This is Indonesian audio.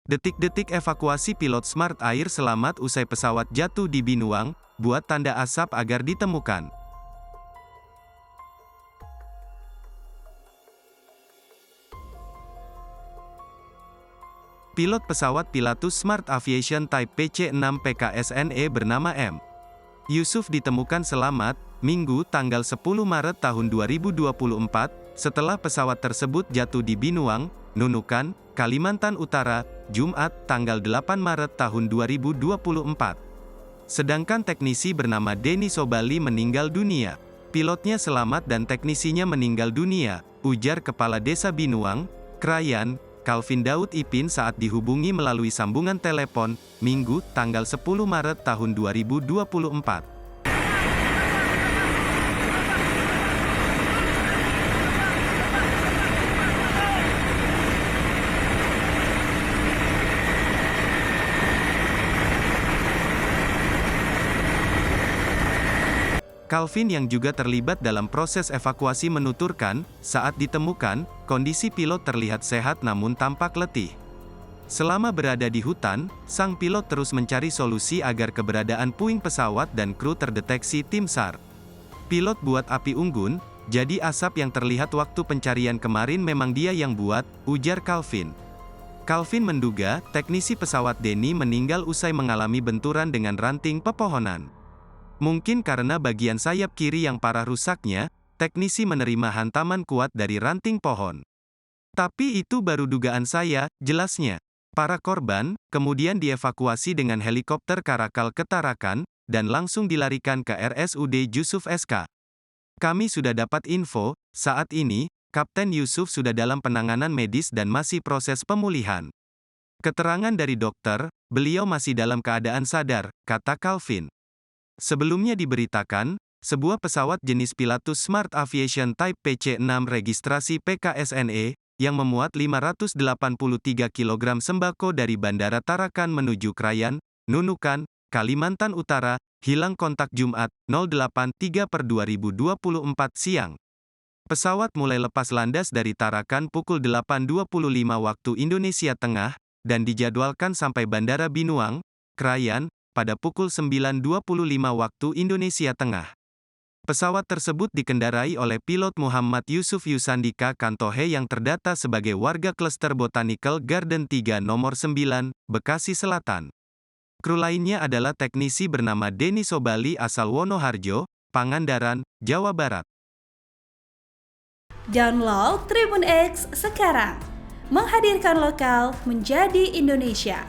Detik-detik evakuasi pilot Smart Air selamat usai pesawat jatuh di Binuang, buat tanda asap agar ditemukan. Pilot pesawat Pilatus Smart Aviation Type PC-6 PKSNE bernama M. Yusuf ditemukan selamat, Minggu tanggal 10 Maret tahun 2024, setelah pesawat tersebut jatuh di Binuang, Nunukan, Kalimantan Utara, Jumat tanggal 8 Maret tahun 2024. Sedangkan teknisi bernama Denny Sobali meninggal dunia. Pilotnya selamat dan teknisinya meninggal dunia, ujar Kepala Desa Binuang, Krayan, Calvin Daud Ipin saat dihubungi melalui sambungan telepon, Minggu, tanggal 10 Maret tahun 2024. Calvin yang juga terlibat dalam proses evakuasi menuturkan, saat ditemukan, kondisi pilot terlihat sehat namun tampak letih. Selama berada di hutan, sang pilot terus mencari solusi agar keberadaan puing pesawat dan kru terdeteksi tim SAR. Pilot buat api unggun, jadi asap yang terlihat waktu pencarian kemarin memang dia yang buat, ujar Calvin. Calvin menduga, teknisi pesawat Denny meninggal usai mengalami benturan dengan ranting pepohonan. Mungkin karena bagian sayap kiri yang parah rusaknya, teknisi menerima hantaman kuat dari ranting pohon. Tapi itu baru dugaan saya, jelasnya. Para korban, kemudian dievakuasi dengan helikopter Karakal ke Tarakan, dan langsung dilarikan ke RSUD Yusuf SK. Kami sudah dapat info, saat ini, Kapten Yusuf sudah dalam penanganan medis dan masih proses pemulihan. Keterangan dari dokter, beliau masih dalam keadaan sadar, kata Calvin. Sebelumnya diberitakan, sebuah pesawat jenis Pilatus Smart Aviation Type PC-6 registrasi PKSNE, yang memuat 583 kg sembako dari Bandara Tarakan menuju Krayan, Nunukan, Kalimantan Utara, hilang kontak Jumat, 08.03/2024 siang. Pesawat mulai lepas landas dari Tarakan pukul 8.25 waktu Indonesia Tengah, dan dijadwalkan sampai Bandara Binuang, Krayan, pada pukul 9.25 waktu Indonesia Tengah. Pesawat tersebut dikendarai oleh pilot Muhammad Yusuf Yusandika Kantohe yang terdata sebagai warga Cluster Botanical Garden 3 nomor 9, Bekasi Selatan. Kru lainnya adalah teknisi bernama Denny Sobali asal Wonoharjo, Pangandaran, Jawa Barat. Download Tribun X sekarang, menghadirkan lokal menjadi Indonesia.